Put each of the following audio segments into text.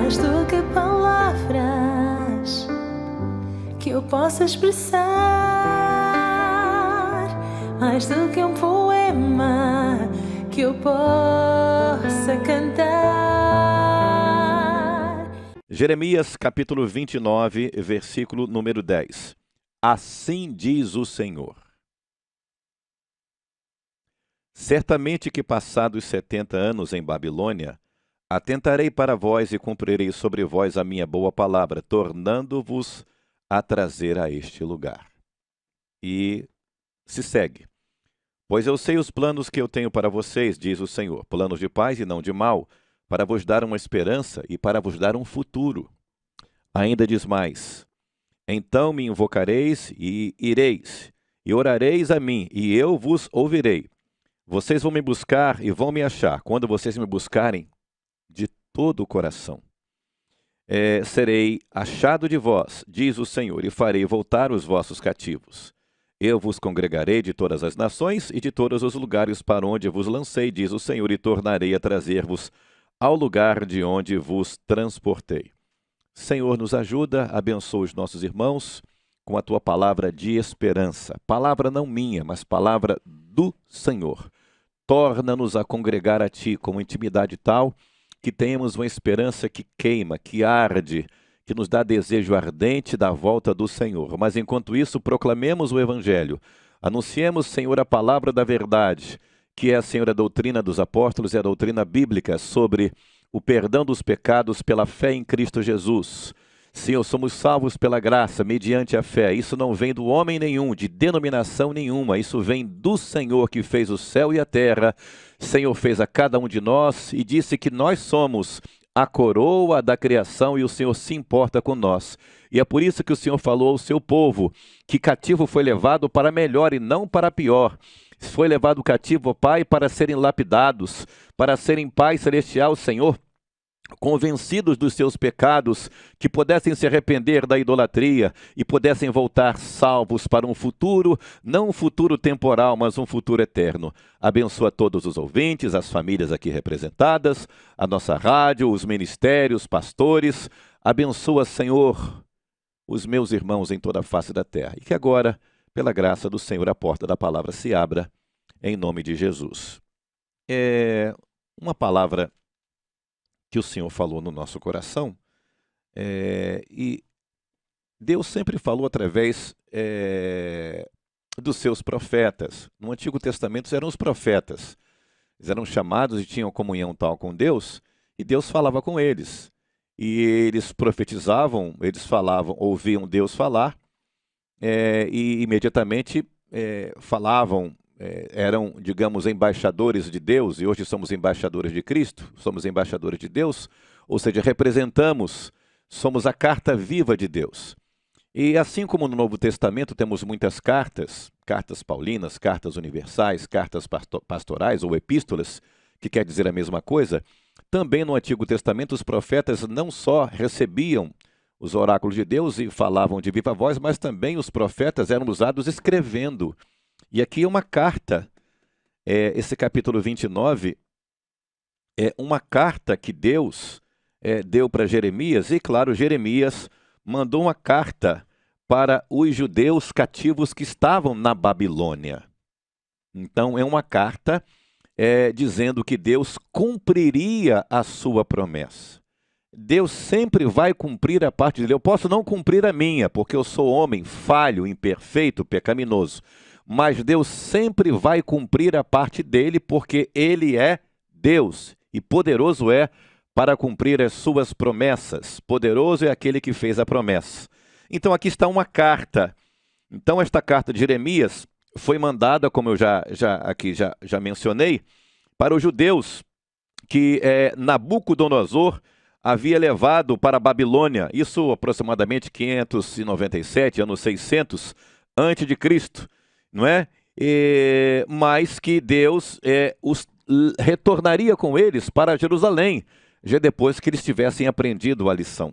mais do que palavras que eu possa expressar, mais do que um poema que eu possa cantar. Jeremias capítulo 29, versículo número 10. Assim diz o Senhor: certamente que passados 70 anos em Babilônia, atentarei para vós e cumprirei sobre vós a minha boa palavra, tornando-vos a trazer a este lugar. E se segue. Pois eu sei os planos que eu tenho para vocês, diz o Senhor, planos de paz e não de mal, para vos dar uma esperança e para vos dar um futuro. Ainda diz mais: então me invocareis e ireis, e orareis a mim, e eu vos ouvirei. Vocês vão me buscar e vão me achar, quando vocês me buscarem de todo o coração. Serei achado de vós, diz o Senhor, e farei voltar os vossos cativos. Eu vos congregarei de todas as nações e de todos os lugares para onde vos lancei, diz o Senhor, e tornarei a trazer-vos ao lugar de onde vos transportei. Senhor, nos ajuda, abençoa os nossos irmãos com a tua palavra de esperança. Palavra não minha, mas palavra do Senhor. Torna-nos a congregar a ti com intimidade tal que tenhamos uma esperança que queima, que arde, que nos dá desejo ardente da volta do Senhor. Mas enquanto isso, proclamemos o Evangelho. Anunciemos, Senhor, a palavra da verdade, que é, Senhor, a doutrina dos apóstolos e a doutrina bíblica sobre o perdão dos pecados pela fé em Cristo Jesus. Senhor, somos salvos pela graça, mediante a fé. Isso não vem do homem nenhum, de denominação nenhuma. Isso vem do Senhor que fez o céu e a terra. Senhor fez a cada um de nós e disse que nós somos a coroa da criação e o Senhor se importa com nós. E é por isso que o Senhor falou ao seu povo que cativo foi levado para melhor e não para pior. Foi levado cativo, ó Pai, para serem lapidados, para serem Pai celestial, Senhor, convencidos dos seus pecados, que pudessem se arrepender da idolatria e pudessem voltar salvos para um futuro, não um futuro temporal, mas um futuro eterno. Abençoa todos os ouvintes, as famílias aqui representadas, a nossa rádio, os ministérios, pastores. Abençoa, Senhor, os meus irmãos em toda a face da terra. E que agora, pela graça do Senhor, a porta da palavra se abra em nome de Jesus. Uma palavra que o Senhor falou no nosso coração, e Deus sempre falou através dos seus profetas. No Antigo Testamento eram os profetas, eles eram chamados e tinham comunhão tal com Deus, e Deus falava com eles, e eles profetizavam, eles falavam, ouviam Deus falar, e imediatamente falavam, eram, digamos, embaixadores de Deus, e hoje somos embaixadores de Cristo, somos embaixadores de Deus, ou seja, representamos, somos a carta viva de Deus. E assim como no Novo Testamento temos muitas cartas, cartas paulinas, cartas universais, cartas pastorais ou epístolas, que quer dizer a mesma coisa, também no Antigo Testamento os profetas não só recebiam os oráculos de Deus e falavam de viva voz, mas também os profetas eram usados escrevendo. E aqui é uma carta, esse capítulo 29, é uma carta que Deus deu para Jeremias, e claro, Jeremias mandou uma carta para os judeus cativos que estavam na Babilônia. Então é uma carta dizendo que Deus cumpriria a sua promessa. Deus sempre vai cumprir a parte dele. Eu posso não cumprir a minha, porque eu sou homem falho, imperfeito, pecaminoso. Mas Deus sempre vai cumprir a parte dele, porque ele é Deus e poderoso é para cumprir as suas promessas. Poderoso é aquele que fez a promessa. Então aqui está uma carta. Então esta carta de Jeremias foi mandada, como eu já mencionei, para os judeus que Nabucodonosor havia levado para a Babilônia. Isso aproximadamente 597, ano 600 antes de Cristo. Não é? Mas que Deus os retornaria com eles para Jerusalém, já depois que eles tivessem aprendido a lição.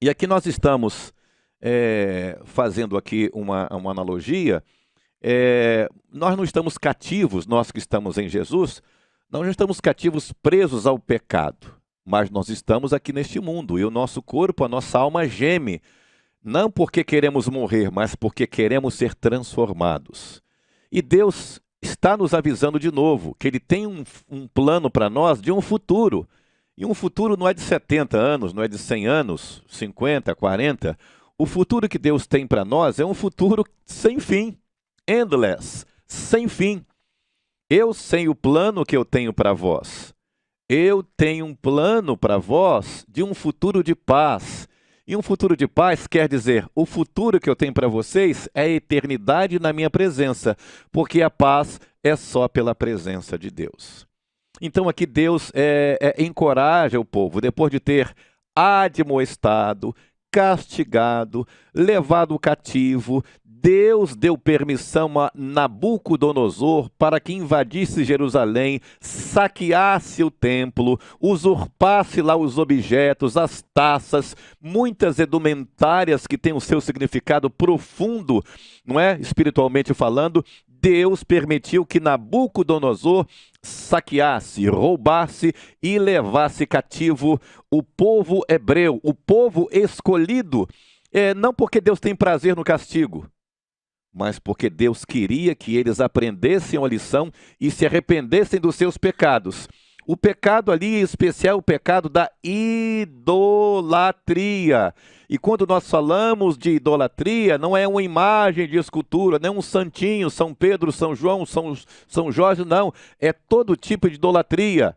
E aqui nós estamos fazendo aqui uma analogia. Nós não estamos cativos, nós que estamos em Jesus, nós não estamos cativos presos ao pecado. mas nós estamos aqui neste mundo e o nosso corpo, a nossa alma geme, não porque queremos morrer, mas porque queremos ser transformados. E Deus está nos avisando de novo que Ele tem um plano para nós de um futuro. E um futuro não é de 70 anos, não é de 100 anos, 50, 40. O futuro que Deus tem para nós é um futuro sem fim, endless, sem fim. Eu sei o plano que eu tenho para vós. Eu tenho um plano para vós de um futuro de paz. E um futuro de paz quer dizer, o futuro que eu tenho para vocês é a eternidade na minha presença, porque a paz é só pela presença de Deus. Então aqui Deus encoraja o povo, depois de ter admoestado, castigado, levado cativo, Deus deu permissão a Nabucodonosor para que invadisse Jerusalém, saqueasse o templo, usurpasse lá os objetos, as taças, muitas edumentárias que têm o seu significado profundo, não é? Espiritualmente falando, Deus permitiu que Nabucodonosor saqueasse, roubasse e levasse cativo o povo hebreu, o povo escolhido, não porque Deus tem prazer no castigo, mas porque Deus queria que eles aprendessem a lição e se arrependessem dos seus pecados. O pecado ali, em especial, o pecado da idolatria. E quando nós falamos de idolatria, não é uma imagem de escultura, não é um santinho, São Pedro, São João, São Jorge, não. É todo tipo de idolatria.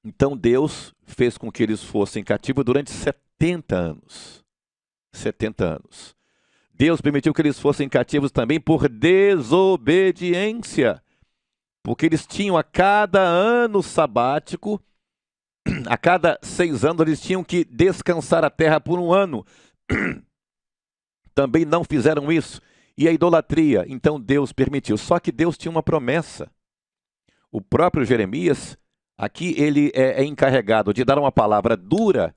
Então Deus fez com que eles fossem cativos durante 70 anos. 70 anos. Deus permitiu que eles fossem cativos também por desobediência. Porque eles tinham a cada ano sabático, a cada 6 anos eles tinham que descansar a terra por 1 ano. Também não fizeram isso. E a idolatria, então Deus permitiu. Só que Deus tinha uma promessa. O próprio Jeremias, aqui ele é encarregado de dar uma palavra dura.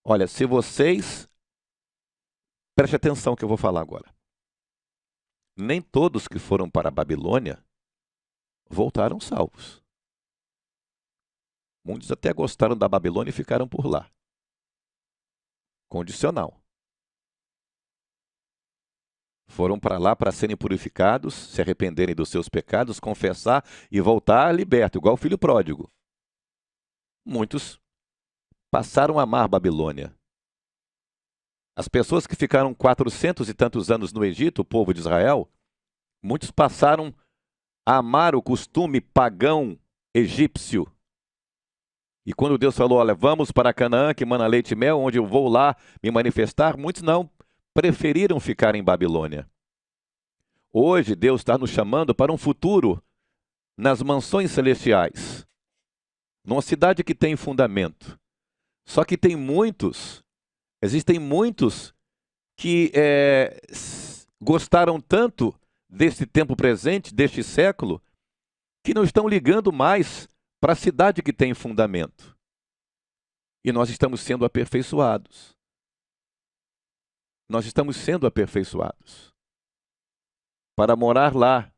Olha, se vocês... Preste atenção que eu vou falar agora. Nem todos que foram para a Babilônia voltaram salvos. Muitos até gostaram da Babilônia e ficaram por lá. Condicional. Foram para lá para serem purificados, se arrependerem dos seus pecados, confessar e voltar liberto, igual o filho pródigo. Muitos passaram a amar Babilônia. As pessoas que ficaram 400 e tantos anos no Egito, o povo de Israel, muitos passaram a amar o costume pagão egípcio. E quando Deus falou, olha, vamos para Canaã, que mana leite e mel, onde eu vou lá me manifestar, muitos não preferiram ficar em Babilônia. Hoje Deus está nos chamando para um futuro nas mansões celestiais, numa cidade que tem fundamento. Só que existem muitos que gostaram tanto desse tempo presente, deste século, que não estão ligando mais para a cidade que tem fundamento. E nós estamos sendo aperfeiçoados. Nós estamos sendo aperfeiçoados para morar lá,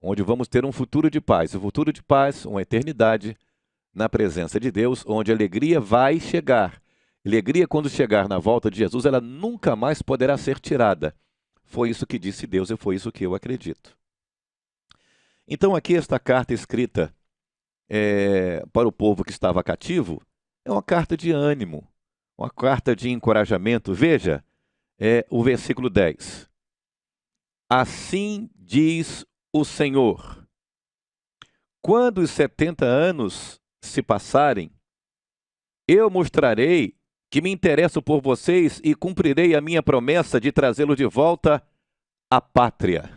onde vamos ter um futuro de paz. Um futuro de paz, uma eternidade na presença de Deus, onde a alegria vai chegar. Alegria, quando chegar na volta de Jesus, ela nunca mais poderá ser tirada. Foi isso que disse Deus e foi isso que eu acredito. Então aqui esta carta escrita para o povo que estava cativo é uma carta de ânimo, uma carta de encorajamento. Veja, o versículo 10. Assim diz o Senhor, quando os 70 anos se passarem, eu mostrarei que me interesso por vocês e cumprirei a minha promessa de trazê-los de volta à pátria,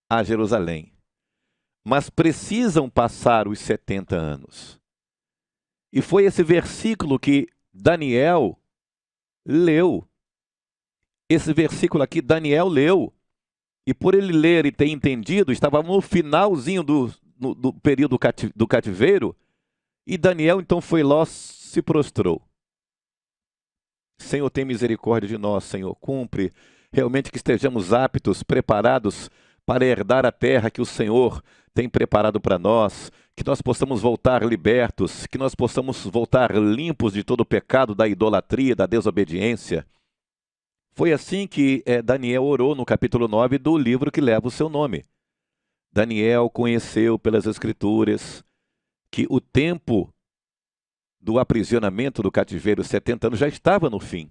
a Jerusalém. Mas precisam passar os 70 anos. E foi esse versículo que Daniel leu. Esse versículo aqui Daniel leu. E por ele ler e ter entendido, estava no finalzinho do período do cativeiro. E Daniel então foi lá, se prostrou. Senhor, tem misericórdia de nós, Senhor. Cumpre realmente que estejamos aptos, preparados para herdar a terra que o Senhor tem preparado para nós, que nós possamos voltar libertos, que nós possamos voltar limpos de todo o pecado, da idolatria, da desobediência. Foi assim que Daniel orou no capítulo 9 do livro que leva o seu nome. Daniel conheceu pelas Escrituras que o tempo do aprisionamento do cativeiro, 70 anos, já estava no fim.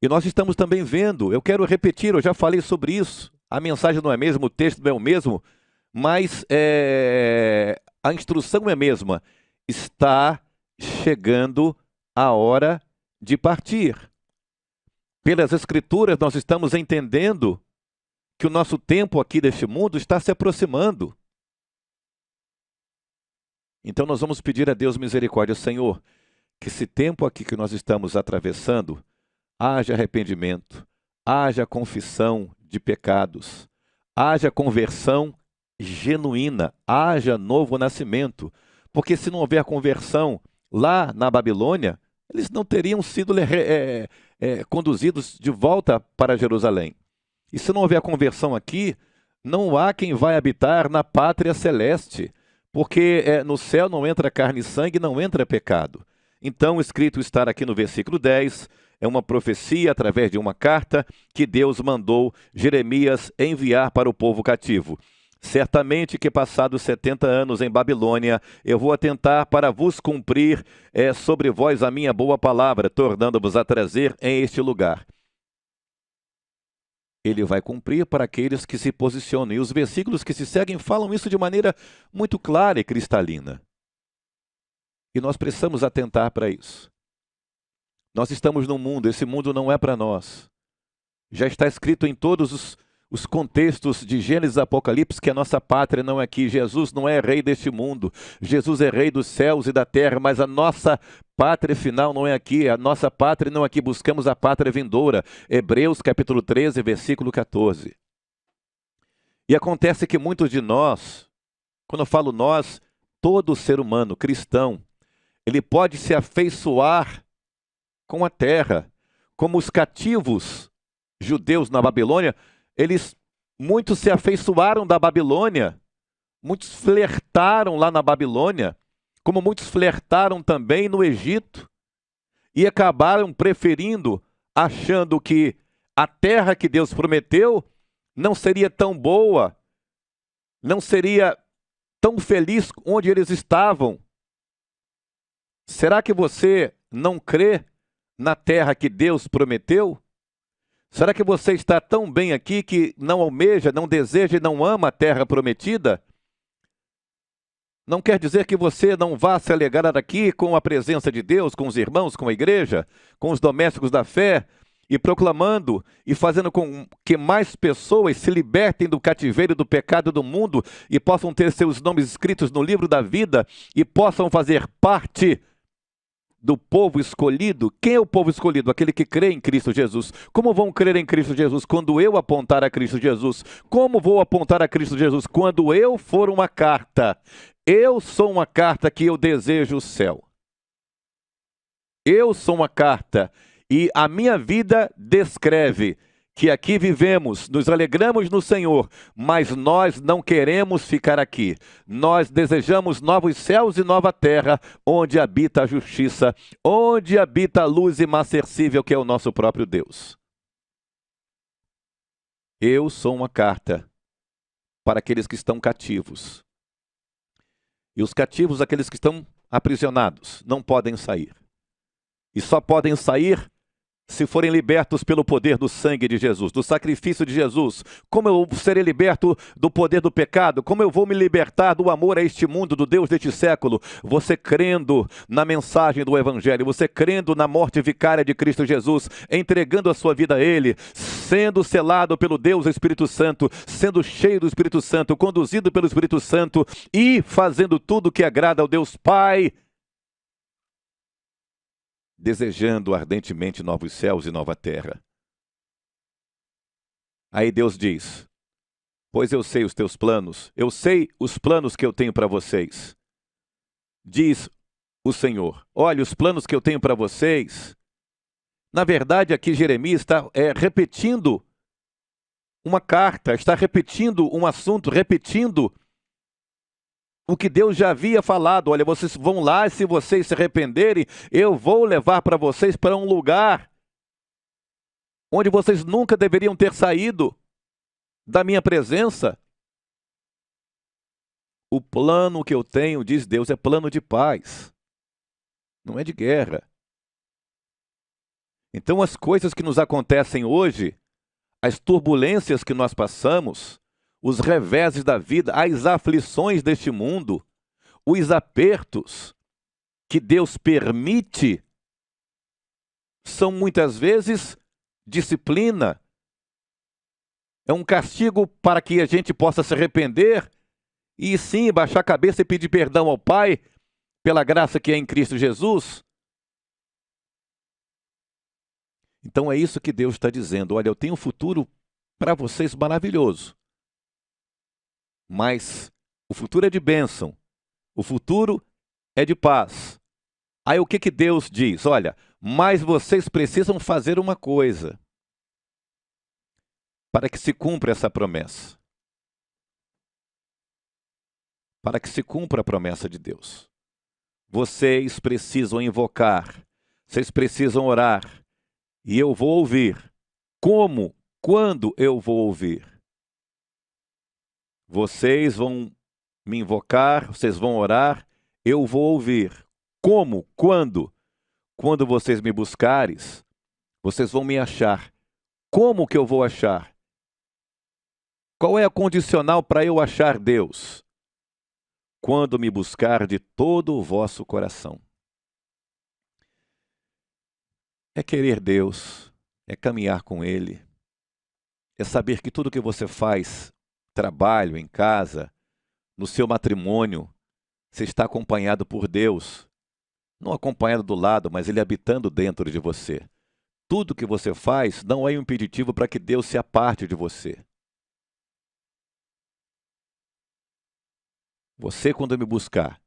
E nós estamos também vendo, eu quero repetir, eu já falei sobre isso, a mensagem não é a mesma, o texto não é o mesmo, mas a instrução é a mesma. Está chegando a hora de partir. Pelas Escrituras, nós estamos entendendo que o nosso tempo aqui deste mundo está se aproximando. Então nós vamos pedir a Deus misericórdia, Senhor, que esse tempo aqui que nós estamos atravessando, haja arrependimento, haja confissão de pecados, haja conversão genuína, haja novo nascimento. Porque se não houver conversão lá na Babilônia, eles não teriam sido conduzidos de volta para Jerusalém. E se não houver conversão aqui, não há quem vai habitar na pátria celeste, porque no céu não entra carne e sangue, não entra pecado. Então, o escrito está aqui no versículo 10, é uma profecia através de uma carta que Deus mandou Jeremias enviar para o povo cativo. Certamente que passados 70 anos em Babilônia, eu vou atentar para vos cumprir sobre vós a minha boa palavra, tornando-vos a trazer em este lugar. Ele vai cumprir para aqueles que se posicionam. E os versículos que se seguem falam isso de maneira muito clara e cristalina. E nós precisamos atentar para isso. Nós estamos num mundo, esse mundo não é para nós. Já está escrito em todos os contextos de Gênesis e Apocalipse que a nossa pátria não é aqui. Jesus não é rei deste mundo. Jesus é rei dos céus e da terra, mas a nossa pátria final não é aqui. A nossa pátria não é aqui. Buscamos a pátria vindoura. Hebreus capítulo 13, versículo 14. E acontece que muitos de nós, quando eu falo nós, todo ser humano cristão, ele pode se afeiçoar com a terra. Como os cativos judeus na Babilônia, muitos se afeiçoaram da Babilônia, muitos flertaram lá na Babilônia, como muitos flertaram também no Egito, e acabaram preferindo, achando que a terra que Deus prometeu não seria tão boa, não seria tão feliz onde eles estavam. Será que você não crê na terra que Deus prometeu? Será que você está tão bem aqui que não almeja, não deseja e não ama a terra prometida? Não quer dizer que você não vá se alegrar aqui com a presença de Deus, com os irmãos, com a igreja, com os domésticos da fé, e proclamando e fazendo com que mais pessoas se libertem do cativeiro do pecado do mundo e possam ter seus nomes escritos no livro da vida e possam fazer parte do povo escolhido. Quem é o povo escolhido? Aquele que crê em Cristo Jesus. Como vão crer em Cristo Jesus? Quando eu apontar a Cristo Jesus. Como vou apontar a Cristo Jesus? Quando eu for uma carta. Eu sou uma carta que eu desejo o céu. Eu sou uma carta e a minha vida descreve que aqui vivemos, nos alegramos no Senhor, mas nós não queremos ficar aqui. Nós desejamos novos céus e nova terra, onde habita a justiça, onde habita a luz imarcessível, que é o nosso próprio Deus. Eu sou uma carta para aqueles que estão cativos. E os cativos, aqueles que estão aprisionados, não podem sair. E só podem sair se forem libertos pelo poder do sangue de Jesus, do sacrifício de Jesus. Como eu serei liberto do poder do pecado? Como eu vou me libertar do amor a este mundo, do Deus deste século? Você crendo na mensagem do Evangelho, você crendo na morte vicária de Cristo Jesus, entregando a sua vida a Ele, sendo selado pelo Deus Espírito Santo, sendo cheio do Espírito Santo, conduzido pelo Espírito Santo e fazendo tudo que agrada ao Deus Pai, desejando ardentemente novos céus e nova terra. Aí Deus diz: pois eu sei os teus planos, eu sei os planos que eu tenho para vocês. Diz o Senhor: olha, os planos que eu tenho para vocês. Na verdade, aqui Jeremias está repetindo uma carta, está repetindo um assunto, repetindo o que Deus já havia falado. Olha, vocês vão lá e se vocês se arrependerem, eu vou levar para vocês para um lugar onde vocês nunca deveriam ter saído da minha presença. O plano que eu tenho, diz Deus, é plano de paz, não é de guerra. Então as coisas que nos acontecem hoje, as turbulências que nós passamos, os reveses da vida, as aflições deste mundo, os apertos que Deus permite, são muitas vezes disciplina. É um castigo para que a gente possa se arrepender e sim baixar a cabeça e pedir perdão ao Pai pela graça que é em Cristo Jesus. Então é isso que Deus está dizendo. Olha, eu tenho um futuro para vocês maravilhoso. Mas o futuro é de bênção. O futuro é de paz. Aí o que Deus diz? Olha, mas vocês precisam fazer uma coisa para que se cumpra essa promessa. Para que se cumpra a promessa de Deus. Vocês precisam invocar. Vocês precisam orar. E eu vou ouvir. Como? Quando eu vou ouvir? Vocês vão me invocar, vocês vão orar, eu vou ouvir. Como? Quando? Quando vocês me buscares, vocês vão me achar. Como que eu vou achar? Qual é a condicional para eu achar Deus? Quando me buscar de todo o vosso coração. É querer Deus, é caminhar com Ele, é saber que tudo que você faz, trabalho, em casa, no seu matrimônio, você está acompanhado por Deus. Não acompanhado do lado, mas Ele habitando dentro de você. Tudo que você faz não é um impeditivo para que Deus se aparte de você. Você, quando me buscar,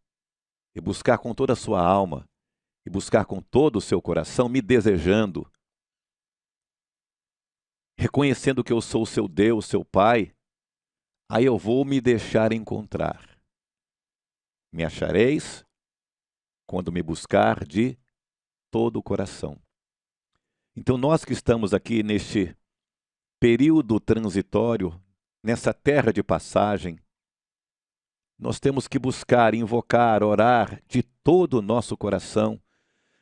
e buscar com toda a sua alma, e buscar com todo o seu coração, me desejando, reconhecendo que eu sou o seu Deus, seu Pai, aí eu vou me deixar encontrar. Me achareis quando me buscar de todo o coração. Então nós que estamos aqui neste período transitório, nessa terra de passagem, nós temos que buscar, invocar, orar de todo o nosso coração,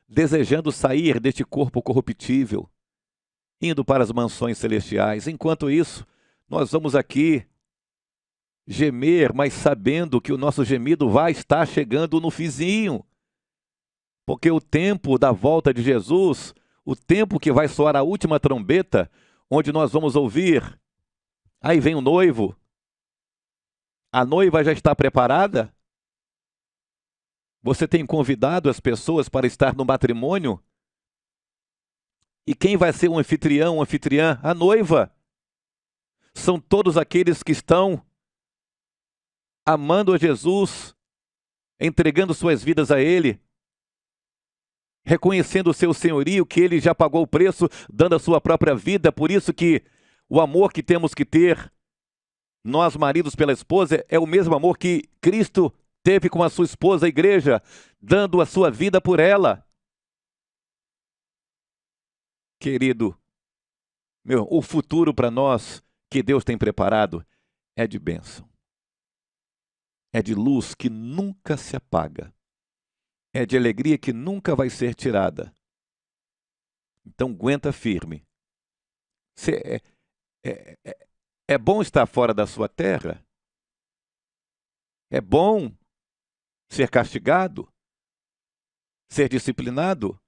desejando sair deste corpo corruptível, indo para as mansões celestiais. Enquanto isso, nós vamos aqui gemer, mas sabendo que o nosso gemido vai estar chegando no fizinho. Porque o tempo da volta de Jesus, o tempo que vai soar a última trombeta, onde nós vamos ouvir, aí vem o noivo, a noiva já está preparada? Você tem convidado as pessoas para estar no matrimônio? E quem vai ser um anfitrião, anfitriã? A noiva. São todos aqueles que estão amando a Jesus, entregando suas vidas a Ele, reconhecendo o seu senhorio, que Ele já pagou o preço, dando a sua própria vida. Por isso que o amor que temos que ter, nós maridos pela esposa, é o mesmo amor que Cristo teve com a sua esposa, a igreja, dando a sua vida por ela. Querido, o futuro para nós que Deus tem preparado é de bênção. É de luz que nunca se apaga. É de alegria que nunca vai ser tirada. Então aguenta firme. É bom estar fora da sua terra? É bom ser castigado? Ser disciplinado?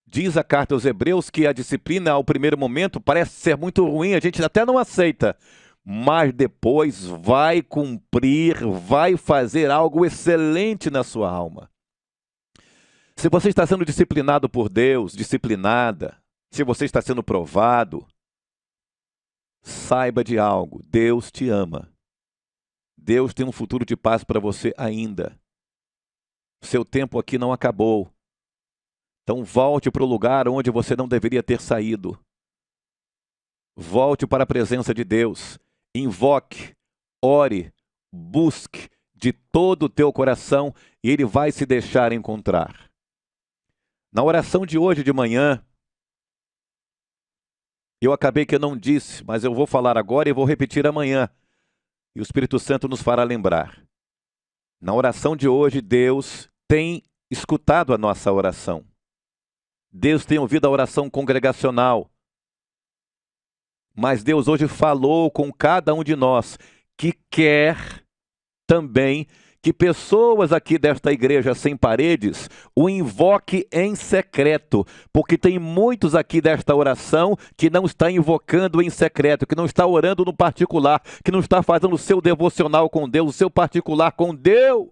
Diz a carta aos Hebreus que a disciplina, ao primeiro momento, parece ser muito ruim, a gente até não aceita, mas depois vai cumprir, vai fazer algo excelente na sua alma. Se você está sendo disciplinado por Deus, disciplinada, se você está sendo provado, saiba de algo, Deus te ama. Deus tem um futuro de paz para você ainda. Seu tempo aqui não acabou. Então volte para o lugar onde você não deveria ter saído. Volte para a presença de Deus. Invoque, ore, busque de todo o teu coração e Ele vai se deixar encontrar. Na oração de hoje de manhã, eu acabei que eu não disse, mas eu vou falar agora e vou repetir amanhã. E o Espírito Santo nos fará lembrar. Na oração de hoje, Deus tem escutado a nossa oração. Deus tem ouvido a oração congregacional. Mas Deus hoje falou com cada um de nós que quer também que pessoas aqui desta igreja sem paredes o invoque em secreto, porque tem muitos aqui desta oração que não está invocando em secreto, que não está orando no particular, que não está fazendo o seu devocional com Deus, o seu particular com Deus.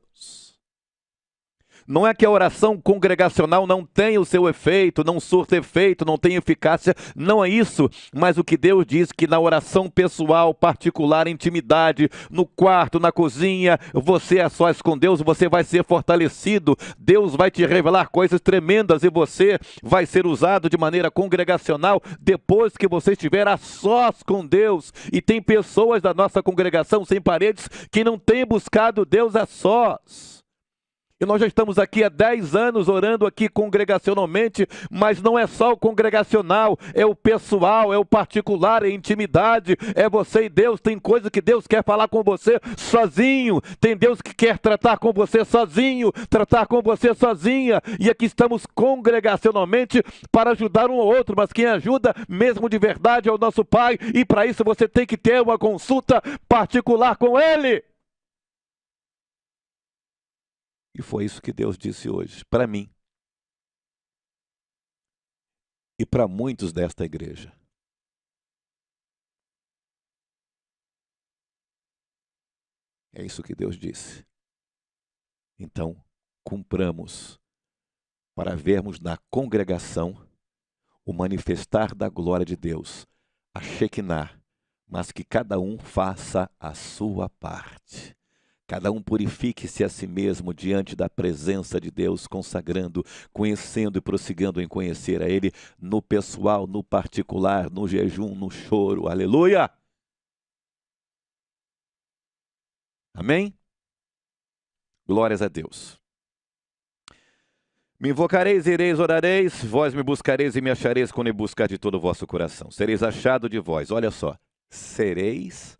Não é que a oração congregacional não tenha o seu efeito, não surta efeito, não tenha eficácia, não é isso. Mas o que Deus diz que na oração pessoal, particular, intimidade, no quarto, na cozinha, você a sós com Deus, você vai ser fortalecido. Deus vai te revelar coisas tremendas e você vai ser usado de maneira congregacional depois que você estiver a sós com Deus. E tem pessoas da nossa congregação sem paredes que não têm buscado Deus a sós. E nós já estamos aqui há 10 anos orando aqui congregacionalmente, mas não é só o congregacional, é o pessoal, é o particular, é a intimidade, é você e Deus. Tem coisa que Deus quer falar com você sozinho, tem Deus que quer tratar com você sozinho, tratar com você sozinha. E aqui estamos congregacionalmente para ajudar um ao outro, mas quem ajuda mesmo de verdade é o nosso Pai, e para isso você tem que ter uma consulta particular com Ele. E foi isso que Deus disse hoje, para mim. E para muitos desta igreja. É isso que Deus disse. Então, cumpramos para vermos na congregação o manifestar da glória de Deus, a Shekinah, mas que cada um faça a sua parte. Cada um purifique-se a si mesmo diante da presença de Deus, consagrando, conhecendo e prosseguindo em conhecer a Ele no pessoal, no particular, no jejum, no choro. Aleluia! Amém? Glórias a Deus. Me invocareis, ireis, orareis, vós me buscareis e me achareis quando me buscar de todo o vosso coração. Sereis achado de vós. Olha só. Sereis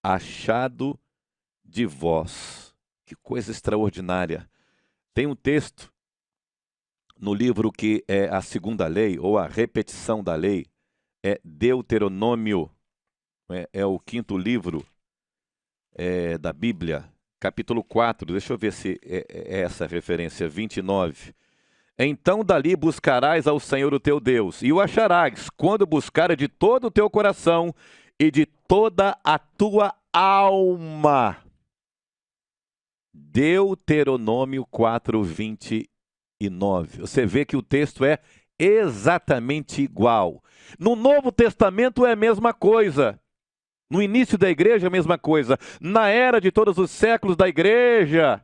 achado de vós. Que coisa extraordinária. Tem um texto no livro que é a segunda lei, ou a repetição da lei, é Deuteronômio, é o quinto livro da Bíblia, capítulo 4, deixa eu ver se é essa referência, 29. Então dali buscarás ao Senhor o teu Deus, e o acharás, quando buscares de todo o teu coração e de toda a tua alma. Deuteronômio 4, 29. Você vê que o texto é exatamente igual. No Novo Testamento é a mesma coisa. No início da igreja, a mesma coisa. Na era de todos os séculos da igreja.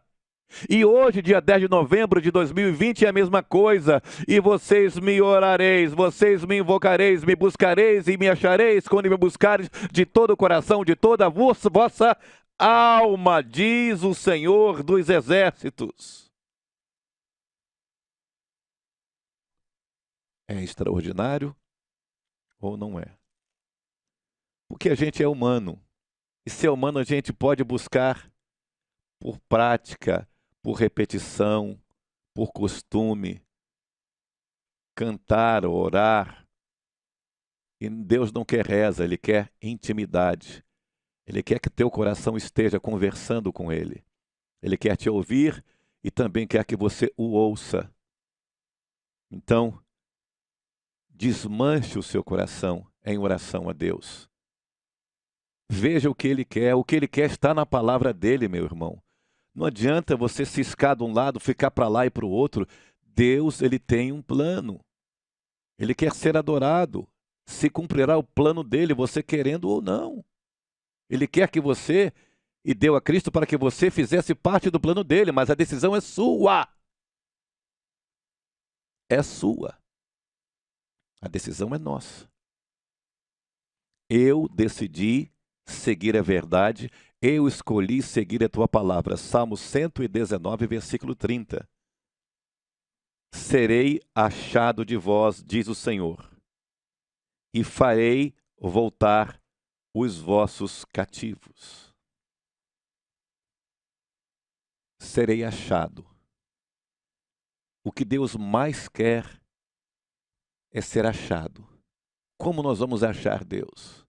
E hoje, dia 10 de novembro de 2020, é a mesma coisa. E vocês me orareis, vocês me invocareis, me buscareis e me achareis quando me buscareis de todo o coração, de toda a vossa alma, diz o Senhor dos Exércitos. É extraordinário ou não é? Porque a gente é humano. E se é humano, a gente pode buscar por prática, por repetição, por costume, cantar, orar. E Deus não quer reza, Ele quer intimidade. Ele quer que teu coração esteja conversando com Ele. Ele quer te ouvir e também quer que você o ouça. Então, desmanche o seu coração em oração a Deus. Veja o que Ele quer está na palavra dEle, meu irmão. Não adianta você ciscar de um lado, ficar para lá e para o outro. Deus, Ele tem um plano. Ele quer ser adorado. Se cumprirá o plano dEle, você querendo ou não. Ele quer que você, e deu a Cristo para que você fizesse parte do plano dEle, mas a decisão é sua. É sua. A decisão é nossa. Eu decidi seguir a verdade, eu escolhi seguir a tua palavra. Salmo 119, versículo 30. Serei achado de vós, diz o Senhor, e farei voltar os vossos cativos. Serei achado. O que Deus mais quer é ser achado. Como nós vamos achar Deus?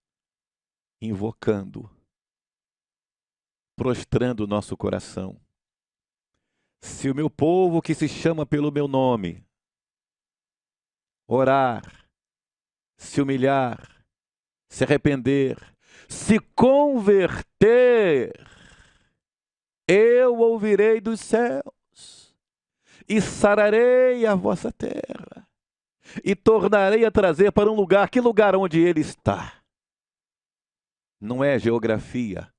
Invocando, prostrando o nosso coração. Se o meu povo que se chama pelo meu nome orar, se humilhar, se arrepender, se converter, eu ouvirei dos céus e sararei a vossa terra e tornarei a trazer para um lugar. Que lugar? Onde ele está. Não é geografia,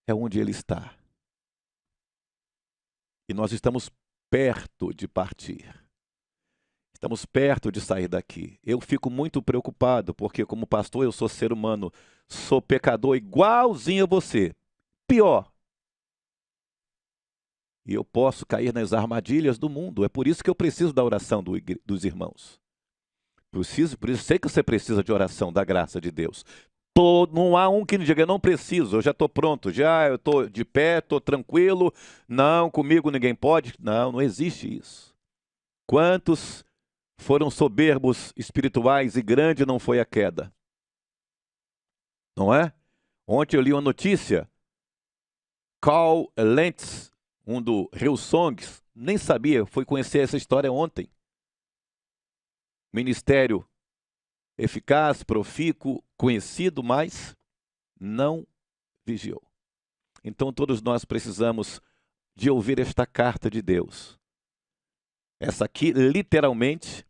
é onde ele está. E nós estamos perto de partir. Estamos perto de sair daqui. Eu fico muito preocupado, porque como pastor eu sou ser humano, sou pecador igualzinho a você. Pior. E eu posso cair nas armadilhas do mundo. É por isso que eu preciso da oração dos irmãos. Por isso sei que você precisa de oração, da graça de Deus. Não há um que me diga, eu não preciso, eu já estou pronto, eu estou de pé, estou tranquilo. Não, comigo ninguém pode. Não, não existe isso. Quantos foram soberbos espirituais e grande não foi a queda? Não é? Ontem eu li uma notícia, Carl Lentz, um do Hillsong, nem sabia, fui conhecer essa história ontem. Ministério eficaz, profícuo, conhecido, mas não vigiou. Então todos nós precisamos de ouvir esta carta de Deus. Essa aqui, literalmente,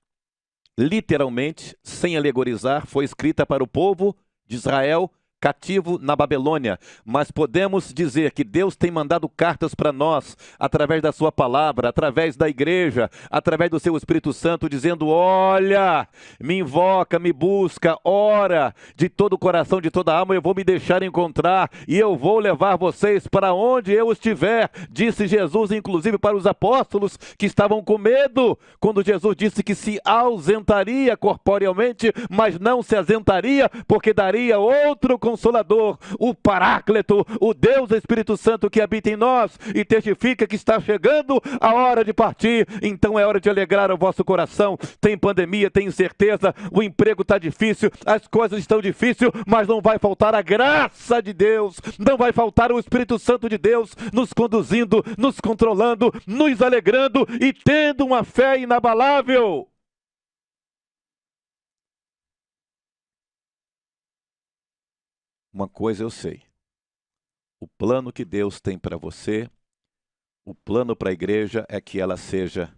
sem alegorizar, foi escrita para o povo de Israel cativo na Babilônia, mas podemos dizer que Deus tem mandado cartas para nós, através da sua palavra, através da igreja, através do seu Espírito Santo, dizendo, olha, me invoca, me busca, ora, de todo o coração, de toda a alma, eu vou me deixar encontrar, e eu vou levar vocês para onde eu estiver, disse Jesus, inclusive para os apóstolos, que estavam com medo, quando Jesus disse que se ausentaria corporealmente, mas não se ausentaria, porque daria outro Consolador, o Paráclito, o Deus Espírito Santo que habita em nós e testifica que está chegando a hora de partir. Então é hora de alegrar o vosso coração. Tem pandemia, tem incerteza, o emprego está difícil, as coisas estão difíceis, mas não vai faltar a graça de Deus, não vai faltar o Espírito Santo de Deus nos conduzindo, nos controlando, nos alegrando e tendo uma fé inabalável. Uma coisa eu sei, o plano que Deus tem para você, o plano para a igreja é que ela seja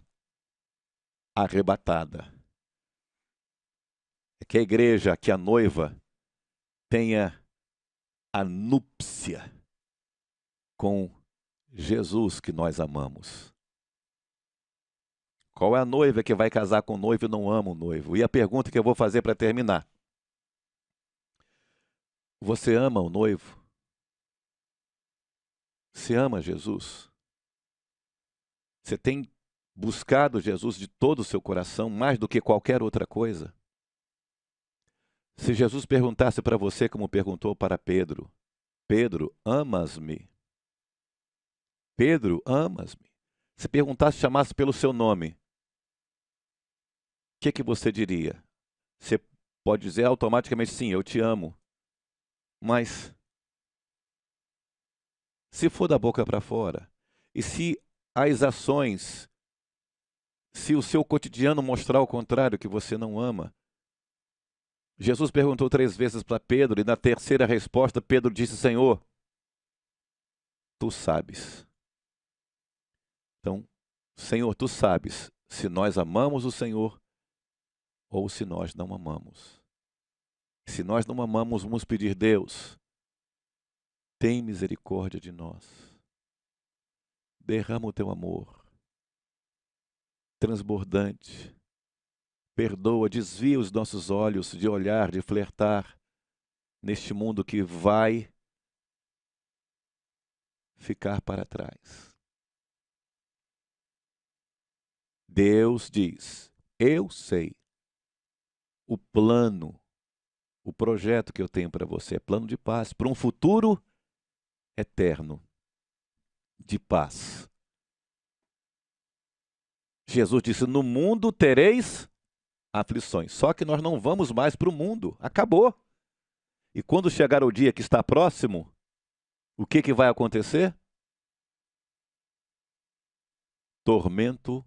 arrebatada. É que a igreja, que a noiva, tenha a núpcia com Jesus que nós amamos. Qual é a noiva que vai casar com o noivo e não ama o noivo? E a pergunta que eu vou fazer para terminar. Você ama o noivo? Você ama Jesus? Você tem buscado Jesus de todo o seu coração, mais do que qualquer outra coisa? Se Jesus perguntasse para você como perguntou para Pedro, Pedro, amas-me? Pedro, amas-me? Se perguntasse, chamasse pelo seu nome, o que você diria? Você pode dizer automaticamente, sim, eu te amo. Mas, se for da boca para fora, e se as ações, se o seu cotidiano mostrar o contrário, que você não ama, Jesus perguntou 3 vezes para Pedro, e na terceira resposta, Pedro disse, Senhor, tu sabes. Então, Senhor, tu sabes se nós amamos o Senhor ou se nós não amamos. Se nós não amamos, vamos pedir, Deus, tem misericórdia de nós. Derrama o teu amor transbordante. Perdoa, desvia os nossos olhos de olhar, de flertar neste mundo que vai ficar para trás. Deus diz: eu sei o plano, o projeto que eu tenho para você, é plano de paz, para um futuro eterno de paz. Jesus disse: no mundo tereis aflições. Só que nós não vamos mais para o mundo. Acabou. E quando chegar o dia que está próximo, o que vai acontecer? Tormento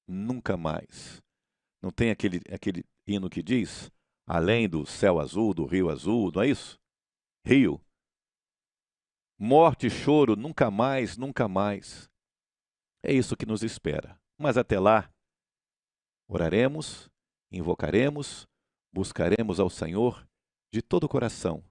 nunca mais. Não tem aquele hino que diz: além do céu azul, do rio azul, não é isso? Rio. Morte e choro nunca mais, nunca mais. É isso que nos espera. Mas até lá, oraremos, invocaremos, buscaremos ao Senhor de todo o coração,